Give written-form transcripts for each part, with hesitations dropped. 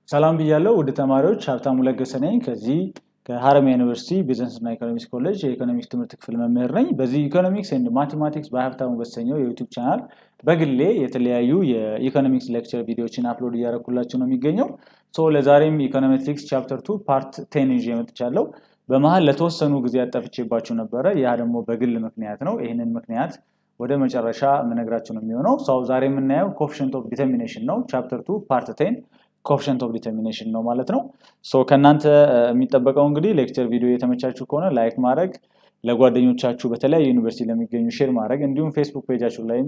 ሰላም ብያለሁ ውድ ተማሪዎች ሀብታሙ ለገሰ ነኝ ከዚህ ከሀረማያ ዩኒቨርሲቲ ቢዝነስ እና ኢኮኖሚክስ ኮሌጅ የኢኮኖሚክስ ትምህርት ክፍል መምህር ነኝ። በዚህ ኢኮኖሚክስ ኤንድ ማቴማቲክስ በሀብታሙ በተሰኘው የዩቲዩብ ቻናል በግሌ የተለያዩ የኢኮኖሚክስ ሌክቸር ቪዲዮዎችን አፕሎድ እያደረኩላችሁ ነው የሚገኘው። ለዛሬም ኢኮኖሜትሪክስ ቻፕተር 2 ፓርት 10 ይዤ መጥቻለሁ። በመሃል ለተወሰኑ ጊዜ አጠፍቼባችሁ ነበረ። ያ ደግሞ በግል ምክንያት ነው። ይህንን ምክንያት ወደ መጨረሻ የምነግራችሁ ነው የሚሆነው። ዛሬ የምናየው ኮኤፊሽንት ኦፍ ዲተርሚኔሽን ነው። ቻፕተር 2 ፓርት 10 ኮኤፊሽንት ኦፍ ዲተርሚኔሽን ነው ማለት ነው። ከእናንተ የሚጠበቀው እንግዲህ ሌክቸር ቪዲዮ የተመቻችሁ ከሆነ ላይክ ማድረግ፣ ለጓደኞቻችሁ በተለያዩ ዩኒቨርሲቲ ለሚገኙ ሼር ማድረግ፣ እንዲሁም ፌስቡክ ፔጃችሁ ላይም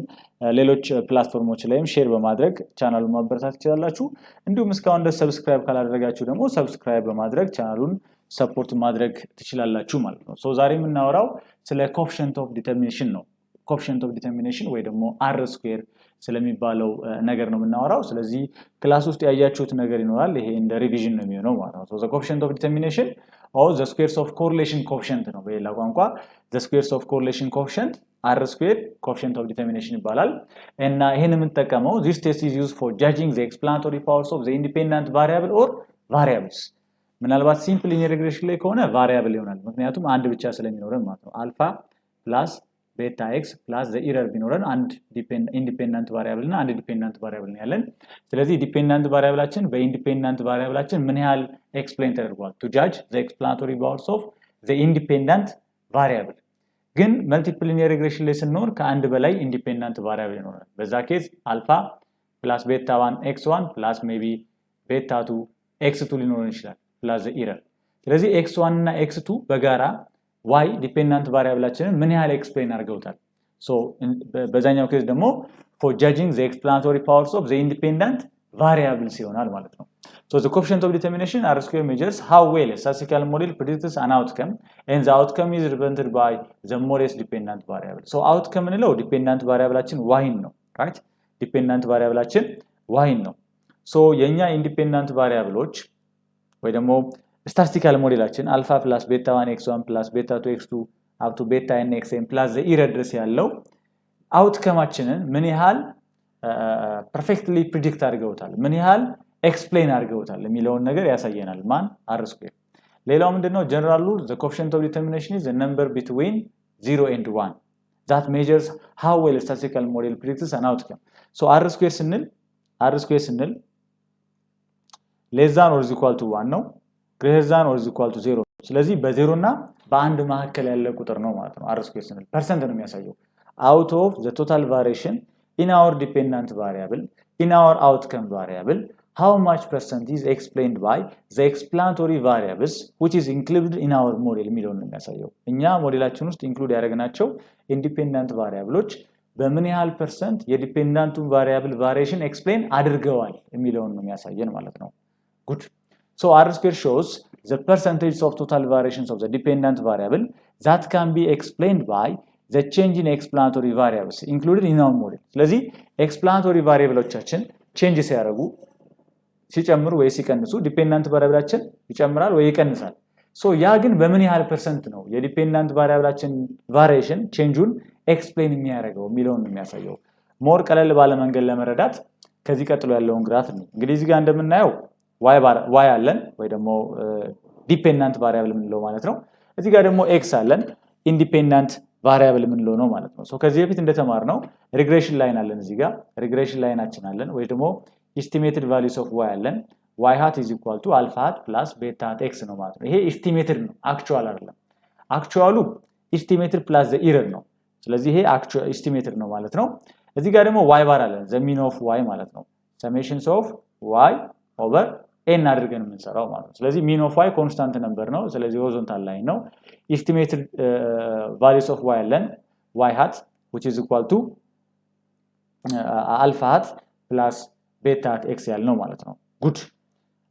ሌሎች ፕላትፎርሞች ላይም ሼር በማድረግ ቻናሉን ማበረታት ትችላላችሁ። እንዲሁም እስካሁን ድረስ ሰብስክራይብ ካላደረጋችሁ ደግሞ ሰብስክራይብ በማድረግ ቻናሉን ሰፖርት ማድረግ ትችላላችሁ ማለት ነው። ዛሬ የምናወራው ስለ ኮኤፊሽንት ኦፍ ዲተርሚኔሽን ነው። ኮኤፊሽንት ኦፍ ዲተርሚኔሽን ወይ ደግሞ አር ስኩዌር ስለሚባለው ነገር ነው የምናወራው። ስለዚህ ክላስ ውስጥ ያያችሁት ነገር ይኖራል። ይሄ እንደ ሪቪዥን ነው የሚሆነው ማለት ነው። ዘ ኮኤፊሽንት ኦፍ ዲተርሚኔሽን ኦር ዘ ስኩዌርስ ኦፍ ኮሪሌሽን ኮኤፊሽንት ነው በሌላ ቋንቋ። ዘ ስኩዌርስ ኦፍ ኮሪሌሽን ኮኤፊሽንት አር ስኩዌር ኮኤፊሽንት ኦፍ ዲተርሚኔሽን ይባላል። እና ይሄን የምንጠቀመው this test is used for judging the explanatory powers of the independent variable or variables። ምናልባት ሲምፕል ሊኒየር ሪግሬሽን ላይ ከሆነ ቫሪያብል ይሆናል፣ ምክንያቱም አንድ ብቻ ስለሚኖረን ማለት ነው። አልፋ ፕላስ ቤታ ኤክስ ፕላስ ዘ ኢረር ቢኖረን አንድ ኢንዲፔንደንት ቫሪያብል እና አንድ ዲፔንደንት ቫሪያብል ነው ያለን። ስለዚህ ዲፔንደንት ቫሪያብላችን በኢንዲፔንደንት ቫሪያብላችን ምን ያህል ኤክስፕሌን ተደርጓል to judge the explanatory powers of the independent variable። ግን መልቲፕል ሊኒየር ሪግሬሽን ላይ ስንኖር ከአንድ በላይ ኢንዲፔንደንት ቫሪያብል ይኖራል። በዛ ኬዝ አልፋ ፕላስ ቤታ 1 ኤክስ 1 ፕላስ ሜቢ ቤታ 2 ኤክስ 2 ሊኖረን ይችላል ፕላስ ዘ ኢረር። ስለዚህ ኤክስ 1 እና ኤክስ 2 በጋራ ዋይ ዲፔንደንት ቫሪያብላችንን ምን ያህል ኤክስፕሌን አድርገውታል። በዛኛው ኬዝ ደግሞ for judging the explanatory powers of the independent variables ይሆናል ማለት ነው። The coefficient of determination R square measures how well a statistical model predicts an outcome and the outcome is represented by the modest dependent variable. outcome እንለው ዲፔንደንት ቫሪያብላችን ዋይን ነው right? ዲፔንደንት ቫሪያብላችን ዋይን ነው። የኛ ኢንዲፔንደንት ቫሪያብሎች ወይ ደግሞ ስታቲስቲካል ሞዴላችን አልፋ ፕላስ ቤታ 1 x1 ፕላስ ቤታ 2 x2 አፕ ቱ ቤታ n xn ፕላስ ዘ ኢረር ድረስ ያለው አውትከማችንን ምን ያህል ፐርፌክትሊ ፕሪዲክት አድርገውታል፣ ምን ያህል ኤክስፕሌን አድርገውታል የሚለውን ነገር ያሳየናል። ማን አር ስኩዌር። ሌላው ምንድነው ጀነራል ሩል the coefficient of determination is the number between 0 and 1 that measures how well a statistical model predicts an outcome. አር ስኩዌር ስንል less than or equal to 1 ነው፣ greater than or equal to 0። ስለዚህ በ0 እና በ1 መካከል ያለ ቁጥር ነው ማለት ነው። አር ስኩዌር ስንል ፐርሰንት ነው የሚያሳየው out of the total variation in our dependent variable in our outcome variable how much percent is explained by the explanatory variables which is included in our model የሚለውን ነው የሚያሳየው። እኛ ሞዴላችን ውስጥ ኢንክሉድ ያደረግናቸው ኢንዲፔንደንት ቫሪያብሎች በምን ያህል ፐርሰንት የዲፔንደንቱን ቫሪያብል ቫሪዬሽን ኤክስፕሌን አድርገዋል የሚለውን ነው የሚያሳየን ማለት ነው። ጉድ R square shows the percentage of total variations of the dependent variable that can be explained by the change in explanatory variables included in our model። ስለዚህ explanatory variableዎቻችን ቼንጅ ሲያደርጉ ሲጨምሩ ወይ ሲቀንሱ ዲፔንደንት ቫሪያብላችን ይጨምራል ወይ ይቀንሳል። ያ ግን በምን ያህል ፐርሰንት ነው የዲፔንደንት ቫሪያብላችን ቫሪዬሽን ቼንጁን ኤክስፕሌን የሚያደርገው የሚለውን ነው የሚያሳየው። ሞር ቀለል ባለ መንገድ ለመረዳት ከዚህ ቀጥሎ ያለውን ግራፍ ነው እንግዲህ እዚህ ጋር እንደምናየው ዋይ አለን ወይ ደግሞ ዲፔንደንት ቫሪያብል የምንለው ማለት ነው። እዚህ ጋር ደግሞ ኤክስ አለን ኢንዲፔንደንት ቫሪያብል የምንለው ነው ማለት ነው። ከዚህ በፊት እንደተማርነው ሪግሬሽን ላይን አለን፣ እዚህ ጋር ሪግሬሽን ላይናችን አለን ወይ ደግሞ ኤስቲሜትድ ቫልዩስ ኦፍ ዋይ አለን። ዋይ ሃት ኢዝ ኢኳል ቱ አልፋ ሃት ፕላስ ቤታ ሃት ኤክስ ነው ማለት ነው። ይሄ ኤስቲሜትድ ነው፣ አክቹዋል አይደለም። አክቹዋሉ ኤስቲሜትድ ፕላስ ዘ ኢረር ነው። ስለዚህ ይሄ አክቹዋል ኤስቲሜትድ ነው ማለት ነው። እዚህ ጋር ደግሞ ዋይ ባር አለን፣ ዘ ሚን ኦፍ ዋይ ማለት ነው። ሰሜሽንስ ኦፍ ዋይ ኦቨር ኤን አድርገን የምንሰራው ማለት ነው። ስለዚህ ሚን ኦፍ ዋይ ኮንስታንት ነምበር ነው። ስለዚህ ሆሪዞንታል ላይን ነው። ኤስቲሜትድ ቫልዩስ ኦፍ ዋይ አለን ዋይ ሃት which is equal to አልፋ ሃት ፕላስ ቤታ ሃት ኤክስ ያልነው ማለት ነው። ጉድ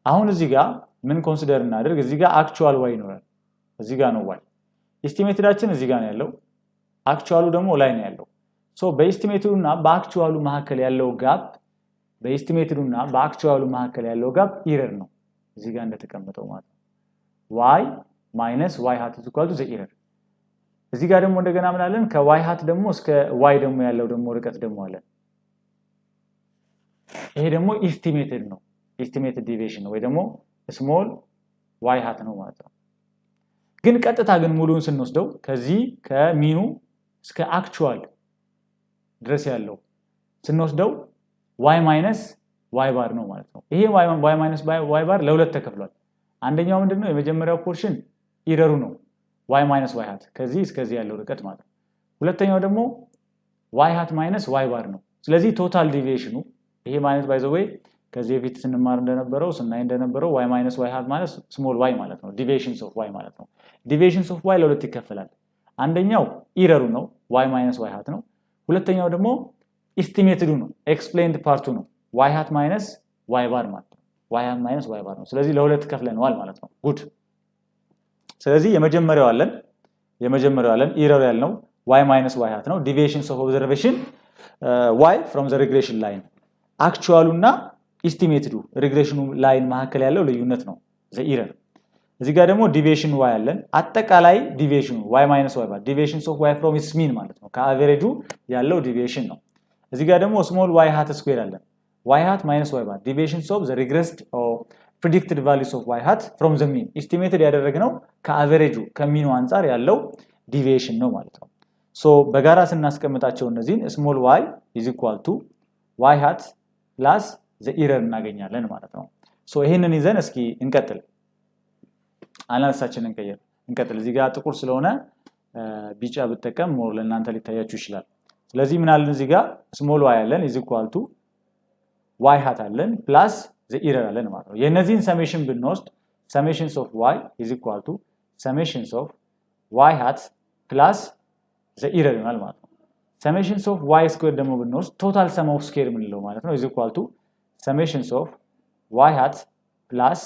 አሁን እዚህ ጋር ምን ኮንሲደር እናደርግ? እዚህ ጋር አክቹዋል ዋይ ይኖራል፣ እዚህ ጋር ነው ዋይ። ኤስቲሜትዳችን እዚህ ጋር ነው ያለው፣ አክቹዋሉ ደግሞ ላይ ነው ያለው። በኤስቲሜትዱና በአክቹዋሉ መካከል ያለው ጋፕ በኤስቲሜትዱና በአክቹዋሉ መካከል ያለው ጋፕ ኢረር ነው እዚህ ጋር እንደተቀመጠው ማለት ነው። y minus y hat is equal to the error። እዚህ ጋር ደግሞ እንደገና ምን አለን? ከy hat ደግሞ እስከ y ደግሞ ያለው ደግሞ ርቀት ደግሞ አለ። ይሄ ደግሞ ኤስቲሜትድ ነው። ኤስቲሜትድ ዲቪዬሽን ወይ ደግሞ ስሞል ዋይ ሃት ነው ማለት ነው። ግን ቀጥታ ግን ሙሉውን ስንወስደው ከዚህ ከሚኑ እስከ አክቹዋል ድረስ ያለው ስንወስደው y ማይነስ y ባር ነው ማለት ነው። ይሄ y ማይነስ y ባር ለሁለት ተከፍሏል። አንደኛው ምንድነው? የመጀመሪያው ፖርሽን ኢረሩ ነው y ማይነስ y ሃት ከዚህ እስከዚህ ያለው ርቀት ማለት ነው። ሁለተኛው ደግሞ y ሃት ማይነስ y ባር ነው። ስለዚህ ቶታል ዲቪዬሽኑ ይሄ ማለት ባይ ዘ ዌይ ከዚህ በፊት ስንማር እንደነበረው ስናይ እንደነበረው y ማይነስ y ሃት ማለት ስሞል y ማለት ነው። ዲቪዬሽንስ ኦፍ y ማለት ነው። ዲቪዬሽንስ ኦፍ y ለሁለት ይከፈላል። አንደኛው ኢረሩ ነው y ማይነስ y ሃት ነው። ሁለተኛው ደግሞ ኤስቲሜትዱ ነው ኤክስፕሌንድ ፓርቱ ነው y ሃት ማይነስ y ባር ማለት ነው። y ሃት ማይነስ y ባር ነው። ስለዚህ ለሁለት ከፍለነዋል ማለት ነው። ጉድ። ስለዚህ የመጀመሪያው አለን ኢረሩ ያልነው y ማይነስ y ሃት ነው። ዲቪዬሽንስ ኦፍ ኦብዘርቬሽን y ፍሮም ዘ ሪግሬሽን ላይን አክቹዋሉና ኤስቲሜትዱ ሪግሬሽኑ ላይን መካከል ያለው ልዩነት ነው ዘ ኢረር። እዚህ ጋር ደግሞ ዲቪዬሽን y አለን። አጠቃላይ ዲቪዬሽኑ y ማይነስ y ባር ዲቪዬሽንስ ኦፍ y ፍሮም ኢትስ ሚን ማለት ነው። ከአቨሬጁ ያለው ዲቪዬሽን ነው። እዚህ ጋር ደግሞ ስሞል y ሃት ስኩዌር አለን። y ሃት ማይነስ y ባር ዲቪዬሽንስ ኦፍ ዘ ሪግሬስድ ኦር ፕሪዲክትድ ቫልዩስ ኦፍ y ሃት ፍሮም ዘ ሚን ኤስቲሜትድ ያደረግነው ከአቨሬጁ ከሚኑ አንፃር ያለው ዲቪዬሽን ነው ማለት ነው። ሶ በጋራ ስናስቀምጣቸው እነዚህን ስሞል y is equal to y ሃት ፕላስ ዘ ኢረር እናገኛለን ማለት ነው። ሶ ይሄንን ይዘን እስኪ እንቀጥል። አናሊሲሳችንን እንቀጥል። እዚህ ጋር ጥቁር ስለሆነ ቢጫ ብጠቀም ሞር ለእናንተ ሊታያችሁ ይችላል። ስለዚህ ምን አለን እዚህ ጋር ስሞል y አለን is equal to y ሃት አለን ፕላስ ዘ ኢረር አለን ማለት ነው። የነዚህን ሰሜሽን ብንወስድ ሰሜሽንስ ኦፍ y is equal to ሰሜሽንስ ኦፍ y ሃት ፕላስ ዘ ኢረር ይሆናል ማለት ነው። ሰሜሽንስ ኦፍ y ስኩዌር ደግሞ ብንወስድ ቶታል ሰም ኦፍ ስኩዌር የምንለው ማለት ነው is equal to ሰሜሽንስ ኦፍ y ሃት ፕላስ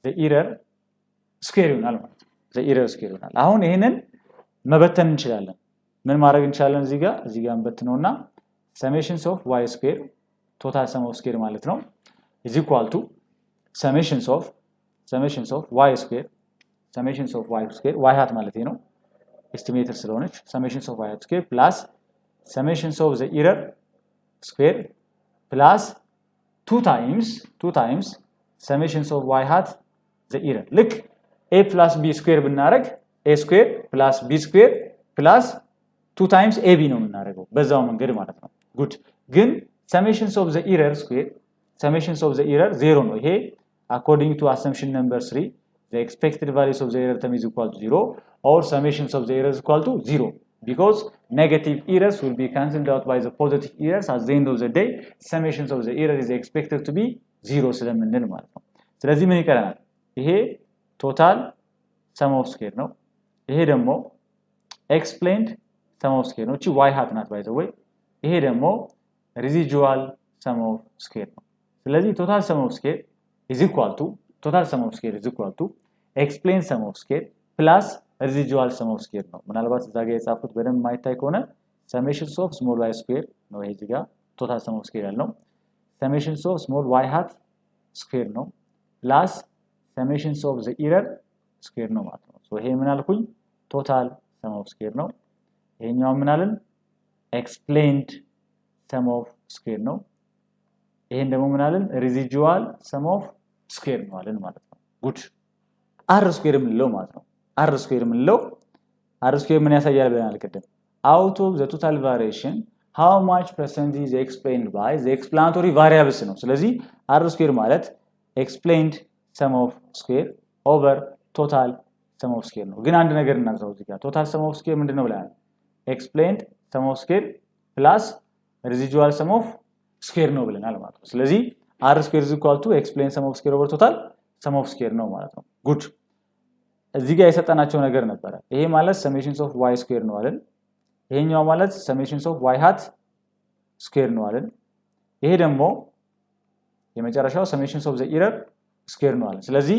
ዘ ኢረር ስኩዌር ይሆናል ማለት ነው። ዘ ኢረር ስኩዌር ይሆናል። አሁን ይሄንን መበተን እንችላለን። ምን ማድረግ እንችላለን? እዚህ ጋር እንበትነውና ሰሜሽንስ ኦፍ y ስኩዌር ቶታል ሰም ኦፍ ስኩዌር ማለት ነው is equal to ሰሜሽንስ ኦፍ y ስኩዌር y ሃት ማለት ነው ኤስቲሜትድ ስለሆነች ሰሜሽንስ ኦፍ y ሃት ስኩዌር ፕላስ ሰሜሽንስ ኦፍ ዘ ኢረር ስኩዌር ፕላስ 2 ታይምስ ሰሜሽንስ ኦፍ y ሃት ዘ ኢረር ልክ a ፕላስ b ስኩዌር ብናረግ a ስኩዌር ፕላስ b ስኩዌር ፕላስ 2 ታይምስ ab ነው የምናደርገው በዛው መንገድ ማለት ነው። ጉድ። ግን ሰሜሽንስ ኦፍ ዘ ኢረር ስኩዌር ሰሜሽንስ ኦፍ ዘ ኢረር 0 ነው። ይሄ according to assumption number 3 the expected values of the error term is equal to 0 or summations of the error is equal to 0 because negative errors will be cancelled out by the positive errors at the end of the day summations of the error is expected to be 0 ስለምንል ማለት ነው። ስለዚህ ምን ይቀረናል? ይሄ ቶታል ሰም ኦፍ ስኩዌር ነው። ይሄ ደግሞ explained sum of square ነው። እቺ y ሃት ናት ባይ ዘ ወይ። ይሄ ደግሞ residual sum of square ነው። ስለዚህ ቶታል ሰም ኦፍ ስኩዌር is equal to explained sum of square plus residual sum of square ነው። ምናልባት እዛ ጋር የጻፉት በደንብ ማይታይ ከሆነ ሰሜሽንስ ኦፍ ስሞል y ስኩዌር ነው። ይሄ እዚህ ጋር ቶታል ሰም ኦፍ ስኩዌር ያልነው ሰሜሽንስ ኦፍ ስሞል y ሃት ስኩዌር ነው ፕላስ ሰሜሽንስ ኦፍ ዘ ኢረር ስኩዌር ነው ማለት ነው። ሶ ይሄ ምን አልኩኝ? ቶታል ሰም ኦፍ ስኩዌር ነው። ይሄኛው ምን አለን? ኤክስፕሌንድ ሰም ኦፍ ስኩዌር ነው። ይሄን ደግሞ ምን አለን? ሬዚጁዋል ሰም ኦፍ ስኩዌር ነው አለን ማለት ነው። ጉድ። አር ስኩዌር የምንለው ማለት ነው። አር ስኩዌር ምን ያሳያል ብለናል ቅድም? out of the total variation how much percentage is explained by the explanatory variables ነው። ስለዚህ አር ስኩዌር ማለት explained sum of square over total sum of square ነው። ግን አንድ ነገር እናንሳው እዚህ ጋር total sum of square ምንድነው ብለናል? explained sum of square plus residual sum of square ነው ብለናል ማለት ነው። ስለዚህ r square is equal to explained sum of square over total sum of square ነው ማለት ነው። ጉድ። እዚህ ጋር የሰጠናቸው ነገር ነበረ። ይሄ ማለት summations of y square ነው አይደል? ይሄኛው ማለት summations of y hat square ነው አይደል? ይሄ ደግሞ የመጨረሻው summations of the error square ነው አይደል? ስለዚህ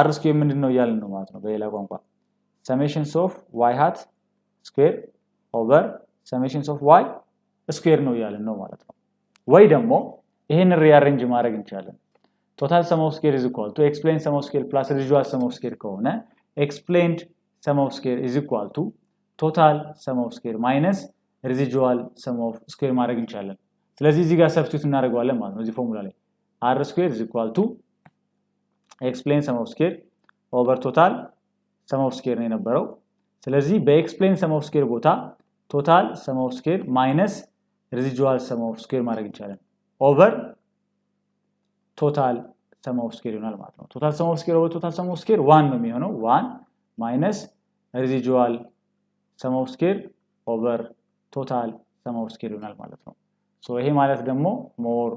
r square ምንድነው እያልን ነው ማለት ነው በሌላ ቋንቋ summations of y hat square over summations of y square ነው እያልን ነው ማለት ነው። ወይ ደግሞ ይሄን ሪአሬንጅ ማድረግ እንችላለን። total sum of square is equal to explained sum of square plus residual sum of square ከሆነ explained sum of square is equal to total sum of square minus residual sum of square ማድረግ እንችላለን። ስለዚህ እዚህ ጋር ሰብስቲቱት እናደርገዋለን ማለት ነው እዚህ ፎርሙላ ላይ r square is equal to explain sum of square over total sum of square ነው የነበረው። ስለዚህ በኤክስፕሌን sum of square ቦታ total sum of square minus residual sum of square ማድረግ እንችላለን። over total sum of square ይሆናል ማለት ነው። total sum of square over total sum of square 1 ነው የሚሆነው 1 minus residual sum of square over total sum of square ይሆናል ማለት ነው። ሶ ይሄ ማለት ደግሞ more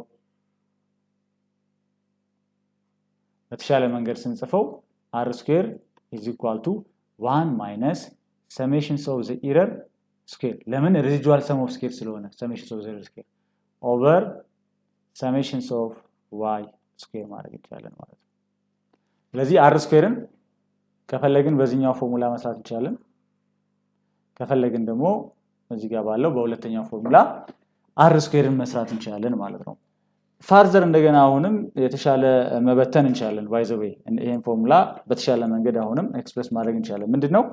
በተሻለ መንገድ ስንጽፈው r square is equal to 1 minus summations of the error square ለምን residual sum of square ስለሆነ summations of the error square over summations of y square ማድረግ እንችላለን ማለት ነው። ስለዚህ r squareን ከፈለግን በዚህኛው ፎርሙላ መስራት እንችላለን። ከፈለግን ደግሞ እዚህ ጋር ባለው በሁለተኛው ፎርሙላ r squareን መስራት እንችላለን ማለት ነው። ፋርዘር እንደገና አሁንም የተሻለ መበተን እንችላለን። ባይ ዘ ዌይ ይሄን ፎርሙላ በተሻለ መንገድ አሁንም ኤክስፕረስ ማድረግ እንችላለን። ምንድነው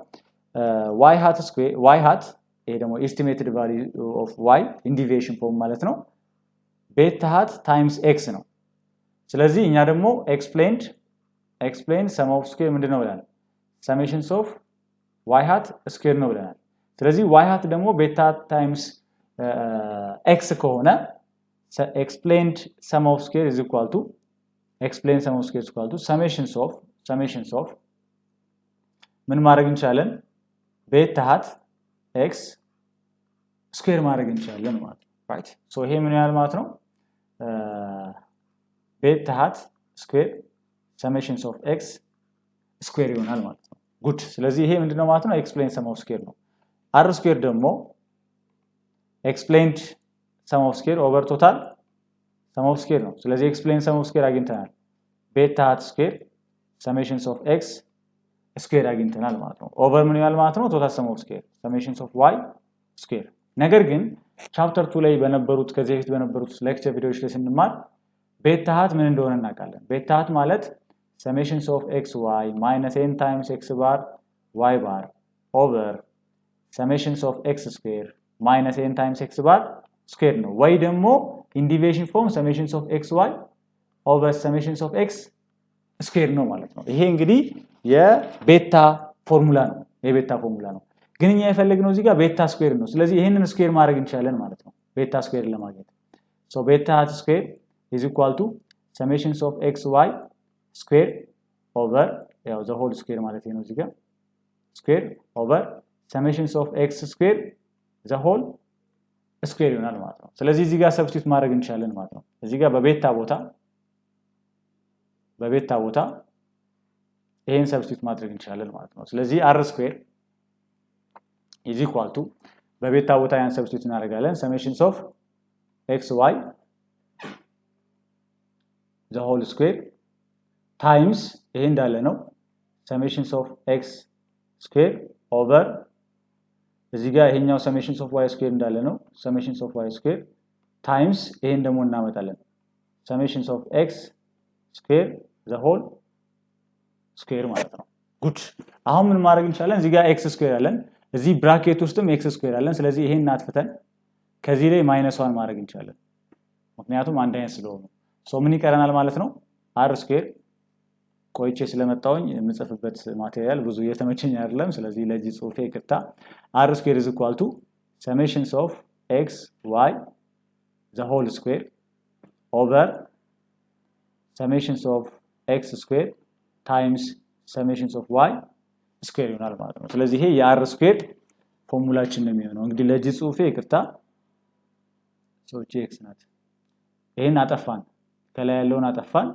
y hat square y hat ይሄ ደግሞ estimated value of y in deviation form ማለት ነው beta hat times x ነው። ስለዚህ እኛ ደግሞ explain sum of square ምንድነው ብለናል? summations of y hat square ነው ብለናል። ስለዚህ y hat ደግሞ beta times x ከሆነ explained sum of square is equal to explained sum of square is equal to summations of ምን ማድረግ እንችላለን? beta hat x square ማድረግ እንችላለን ማለት ነው። right so ይሄ ምን ያህል ማለት ነው? beta hat square summations of x square ይሆናል ማለት ነው። good ስለዚህ ይሄ ምንድነው ማለት ነው? explained sum of square ነው። r square ደግሞ explained sum of square over total sum of square ነው። ስለዚህ explain sum of square አግኝተናል። beta hat square summations of x square አግኝተናል ማለት ነው። over ምን ይሆናል ማለት ነው? total sum of square summations of y square። ነገር ግን ቻፕተር 2 ላይ በነበሩት ከዚህ በፊት በነበሩት ሌክቸር ቪዲዮዎች ላይ ስንማር beta hat ምን እንደሆነ እናውቃለን። beta hat ማለት summations of xy minus n times x bar y bar over summations of x square minus n times x bar square ነው። ወይ ደግሞ in deviation form summations of xy over summations of x square ነው ማለት ነው። ይሄ እንግዲህ የቤታ ፎርሙላ ነው። የቤታ ፎርሙላ ነው። ግን እኛ የፈለግነው እዚህ ጋር ቤታ ስኩዌር ነው። ስለዚህ ይሄንን ስኩዌር ማድረግ እንችላለን ማለት ነው። ቤታ ስኩዌር ለማግኘት so beta hat square is equal to summations of xy square over ያው the whole square ማለት ነው እዚህ ጋር square over summations of x square the whole square ይሆናል ማለት ነው። ስለዚህ እዚህ ጋር ሰብስቲት ማድረግ እንችላለን ማለት ነው። እዚህ ጋር በቤታ ቦታ ይሄን ሰብስቲት ማድረግ እንችላለን ማለት ነው። ስለዚህ r square is equal to በቤታ ቦታ ያን ሰብስቲት እናደርጋለን summations of xy the whole square times ይሄ እንዳለ ነው summations of x square over እዚህ ጋር ይሄኛው summations of y square እንዳለ ነው summations of y square times ይሄን ደግሞ እናመጣለን summations of x square the whole square ማለት ነው። ጉድ አሁን ምን ማድረግ እንችላለን? እዚህ ጋር x square አለን እዚህ ብራኬት ውስጥም x square አለን። ስለዚህ ይሄን እናጥፍተን ከዚህ ላይ -1 ማድረግ እንችላለን ምክንያቱም አንድ አይነት ስለሆነ ሶ ምን ይቀረናል ማለት ነው? r square ቆይቼ ስለመጣውኝ የምጽፍበት ማቴሪያል ብዙ እየተመቸኝ አይደለም። ስለዚህ ለዚህ ጽሁፌ ይቅርታ r square is equal to summations of x y the whole square over summations of x square times summations of y square ይሆናል ማለት ነው። ስለዚህ ይሄ የr square ፎርሙላችን ነው የሚሆነው። እንግዲህ ለዚህ ጽሁፌ ይቅርታ x ናት። ይሄን አጠፋን ከላይ ያለውን አጠፋን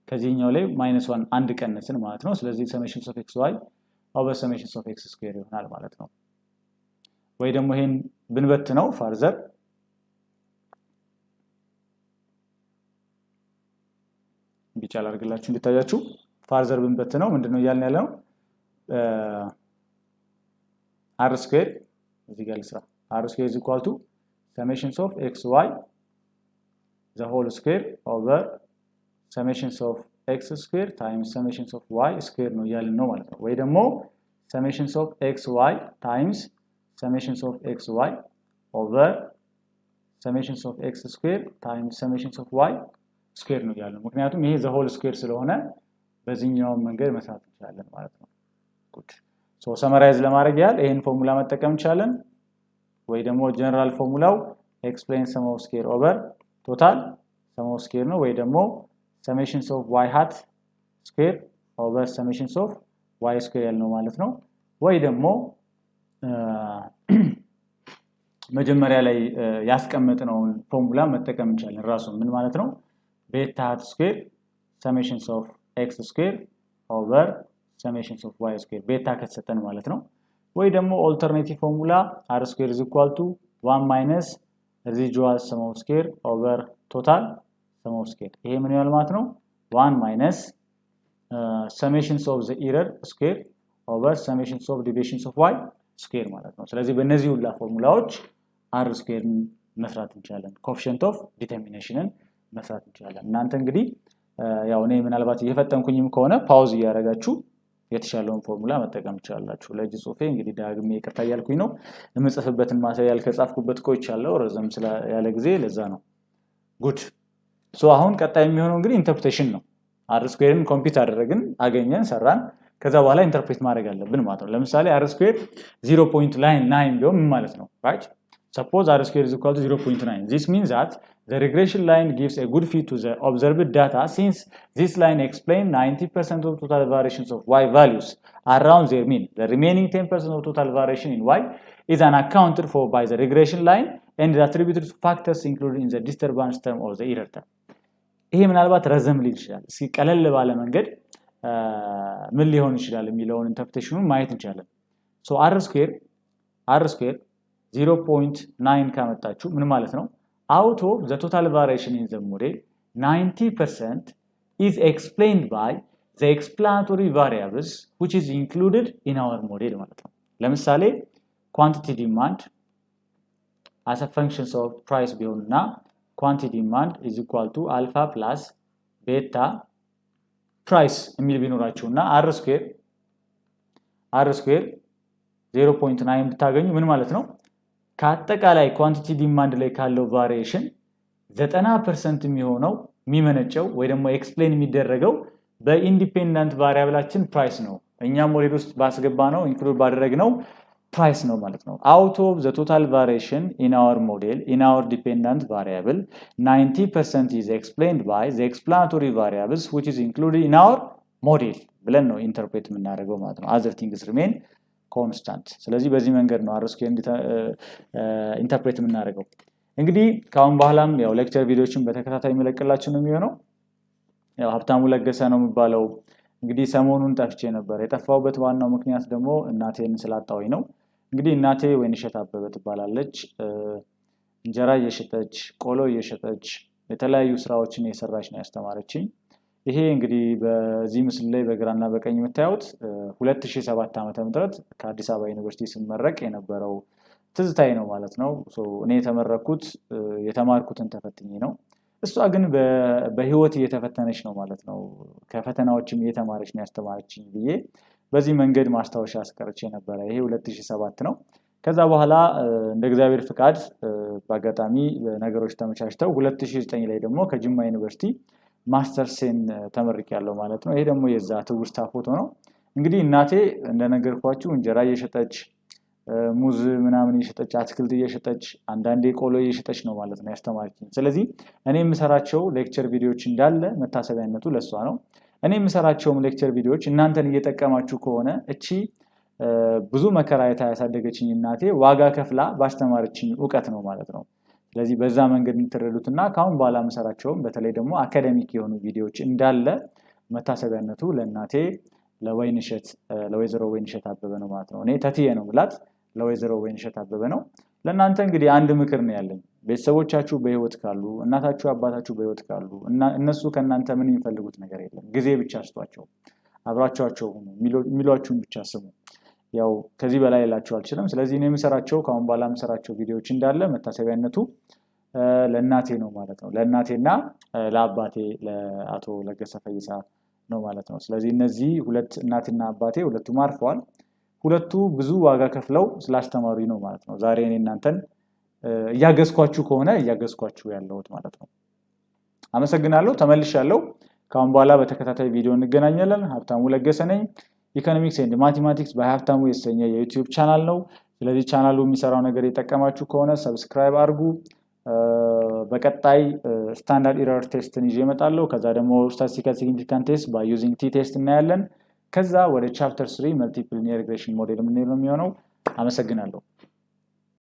ከዚህኛው ላይ -1 አንድ ቀነስን ማለት ነው። ስለዚህ summations of xy over summations of x square ይሆናል ማለት ነው። ወይ ደግሞ ይሄን ብንበትነው ፋርዘር ቢቻል አድርግላችሁ እንድታያችሁ ፋርዘር ብንበትነው ምንድነው እያልን ያለው r square እዚህ ጋር ልስራ r square is equal to summations of xy the whole square over summations of x square times summations of y square ነው ያልን ነው ማለት ነው። ወይ ደግሞ summations of xy times summations of xy over summations of x square times summations of y ስኩዌር ነው ያለው ምክንያቱም ይሄ ዘ ሆል ስኩዌር ስለሆነ በዚህኛው መንገድ መስራት እንችላለን ማለት ነው ጉድ ሶ ሰመራይዝ ለማድረግ ያህል ይሄን ፎርሙላ መጠቀም እንችላለን ወይ ደግሞ ጀነራል ፎርሙላው ኤክስፕሌን ሰም ኦፍ ስኩዌር ኦቨር ቶታል ሰም ኦፍ ስኩዌር ነው ወይ ደግሞ ሰሜሽንስ ኦፍ y hat ስኩዌር ኦቨር ሰሜሽንስ ኦፍ y ስኩዌር ያልነው ማለት ነው ወይ ደግሞ መጀመሪያ ላይ ያስቀመጥነውን ፎርሙላ መጠቀም እንችላለን ራሱ ምን ማለት ነው ቤታ hat ስኩዌር ሰሜሽንስ ኦፍ x ስኩዌር ኦቨር ሰሜሽንስ ኦፍ y ስኩዌር ቤታ ከተሰጠን ማለት ነው ወይ ደግሞ ኦልተርኔቲቭ ፎርሙላ r ስኩዌር is equal to 1 minus residual sum of square over total sum of square ይሄ ምን ይሆናል ማለት ነው 1 minus summations of the error square over summations of deviations of y square ማለት ነው ስለዚህ በእነዚህ ሁሉ ፎርሙላዎች r ስኩዌር መስራት እንችላለን coefficient of determination መስራት እንችላለን እናንተ እንግዲህ ያው እኔ ምናልባት እየፈጠንኩኝም ከሆነ ፓውዝ እያደረጋችሁ የተሻለውን ፎርሙላ መጠቀም ይችላልላችሁ ለጂ ሶፌ እንግዲህ ዳግሜ ይቅርታ ያልኩኝ ነው ለምጽፍበትን ማሳያል ከጻፍኩበት ቆይቻለሁ ረዘም ስለ ያለ ጊዜ ለዛ ነው ጉድ ሶ አሁን ቀጣይ የሚሆነው እንግዲህ ኢንተርፕሬቴሽን ነው r ስኩዌርን ኮምፒውት አደረግን አገኘን ሰራን ከዛ በኋላ ኢንተርፕሬት ማድረግ አለብን ማለት ነው ለምሳሌ r ስኩዌር 0.99 ቢሆን ምን ማለት ነው right suppose r square is equal to 0.9 this means that the regression line gives a good fit to the observed data since this line explains 90% of total variations of y values around their mean the remaining 10% of total variation in y is unaccounted for by the regression line and is attributed to factors included in the disturbance term or the error term ይሄ ምናልባት ረዘም ሊል ይችላል እስኪ ቀለል ባለ መንገድ ምን ሊሆን ይችላል የሚለውን ኢንተርፕሬቴሽኑን ማየት እንችላለን so r square 0.9 ካመጣችሁ ምን ማለት ነው out of the total variation in the model 90% is explained by the explanatory variables which is included in our model ማለት ነው ለምሳሌ quantity demand as a function of price ቢሆንና quantity demand is equal to alpha plus beta price የሚል ቢኖራችሁና r square 0.9 ብታገኙ ምን ማለት ነው ከአጠቃላይ ኳንቲቲ ዲማንድ ላይ ካለው ቫሪዬሽን 90% የሚሆነው የሚመነጨው ወይ ደግሞ ኤክስፕሌን የሚደረገው በኢንዲፔንደንት ቫሪያብላችን ፕራይስ ነው እኛ ሞዴል ውስጥ ባስገባ ነው ኢንክሉድ ባደረግነው ፕራይስ ነው ማለት ነው out of the total variation in our model in our dependent variable 90% is explained by the explanatory variables which is included in our model ብለን ነው ኢንተርፕሬት የምናደርገው ማለት ነው other things remain constant ስለዚህ በዚህ መንገድ ነው r square ኢንተርፕሬት የምናደርገው እንግዲህ ካሁን በኋላም ያው ሌክቸር ቪዲዮችን በተከታታይ መለቀላችሁ ነው የሚሆነው ያው ሀብታሙ ለገሰ ነው የሚባለው እንግዲህ ሰሞኑን ጠፍቼ ነበር የጠፋውበት ዋናው ምክንያት ደግሞ እናቴን ስላጣሁኝ ነው እንግዲህ እናቴ ወይንሸት አበበ ትባላለች እንጀራ እየሸጠች ቆሎ እየሸጠች የተለያዩ ስራዎችን እየሰራች ነው ያስተማረችኝ ይሄ እንግዲህ በዚህ ምስል ላይ በግራና በቀኝ የምታዩት 2007 ዓመተ ምህረት ከአዲስ አበባ ዩኒቨርሲቲ ስመረቅ የነበረው ትዝታዬ ነው ማለት ነው እኔ የተማርኩትን ተፈትኜ ነው እሷ ግን በህይወት እየተፈተነች ነው ማለት ነው ከፈተናዎችም እየተማረች ነው ያስተማረችኝ ብዬ በዚህ መንገድ ማስታወሻ አስቀርቼ ነበር ይሄ 2007 ነው ከዛ በኋላ እንደ እግዚአብሔር ፍቃድ በአጋጣሚ ነገሮች ተመቻችተው 2009 ላይ ደግሞ ከጅማ ዩኒቨርሲቲ ማስተርሴን ተመርቄያለሁ ማለት ነው ይሄ ደግሞ የዛ ትውስታ ፎቶ ነው እንግዲህ እናቴ እንደነገርኳችሁ እንጀራ እየሸጠች ሙዝ ምናምን እየሸጠች አትክልት እየሸጠች አንዳንዴ ቆሎ እየሸጠች ነው ማለት ነው ያስተማረችኝ ስለዚህ እኔ የምሰራቸው ሌክቸር ቪዲዮዎች እንዳለ መታሰቢያነቱ ለሷ ነው እኔ የምሰራቸውም ሌክቸር ቪዲዮዎች እናንተን እየጠቀማችሁ ከሆነ እቺ ብዙ መከራ ያሳደገችኝ እናቴ ዋጋ ከፍላ ባስተማረችኝ ዕውቀት ነው ማለት ነው ስለዚህ በዛ መንገድ እንትረዱትና ካሁን በኋላ መሰራቸውም በተለይ ደግሞ አካዳሚክ የሆኑ ቪዲዮዎች እንዳለ መታሰቢያነቱ ለእናቴ ለወይዘሮ ወይንሸት አበበ ነው ማለት ነው እኔ ተትዬ ነው ብላት ለወይዘሮ ወይንሸት አበበ ነው ለእናንተ እንግዲህ አንድ ምክር ነው ያለኝ ቤተሰቦቻችሁ በህይወት ካሉ እናታችሁ አባታችሁ በህይወት ካሉ እነሱ ከእናንተ ምን የሚፈልጉት ነገር የለም ጊዜ ብቻ አስጧቸው አብራቸዋቸው ሁኑ የሚሏችሁን ብቻ ስሙ ያው ከዚህ በላይ ላችሁ አልችልም ስለዚህ እኔ የምሰራቸው ካሁን በኋላ የምሰራቸው ቪዲዮዎች እንዳለ መታሰቢያነቱ ለእናቴ ነው ማለት ነው ለእናቴና ለአባቴ ለአቶ ለገሰ ፈይሳ ነው ማለት ነው ስለዚህ እነዚህ ሁለት እናትና አባቴ ሁለቱም አርፈዋል ሁለቱ ብዙ ዋጋ ከፍለው ስላስተማሩኝ ነው ማለት ነው ዛሬ እኔ እናንተን እያገዝኳችሁ ከሆነ እያገዝኳችሁ ያለሁት ማለት ነው አመሰግናለሁ። ተመልሻለሁ። ካሁን በኋላ በተከታታይ ቪዲዮ እንገናኛለን። ሀብታሙ ለገሰ ነኝ። ኢኮኖሚክስ ኤንድ ማቴማቲክስ በሀብታሙ የተሰኘ የዩቲዩብ ቻናል ነው። ስለዚህ ቻናሉ የሚሰራው ነገር የጠቀማችሁ ከሆነ ሰብስክራይብ አድርጉ። በቀጣይ ስታንዳርድ ኢረር ቴስትን ይዤ እመጣለሁ። ከዛ ደግሞ ስታቲስቲካል ሲግኒፊካንት ቴስት ባይ ዩዚንግ ቲ ቴስት እናያለን። ከዛ ወደ ቻፕተር 3 መልቲፕል ሊኒየር ሪግሬሽን ሞዴል የምንሄድ ነው የሚሆነው። አመሰግናለሁ።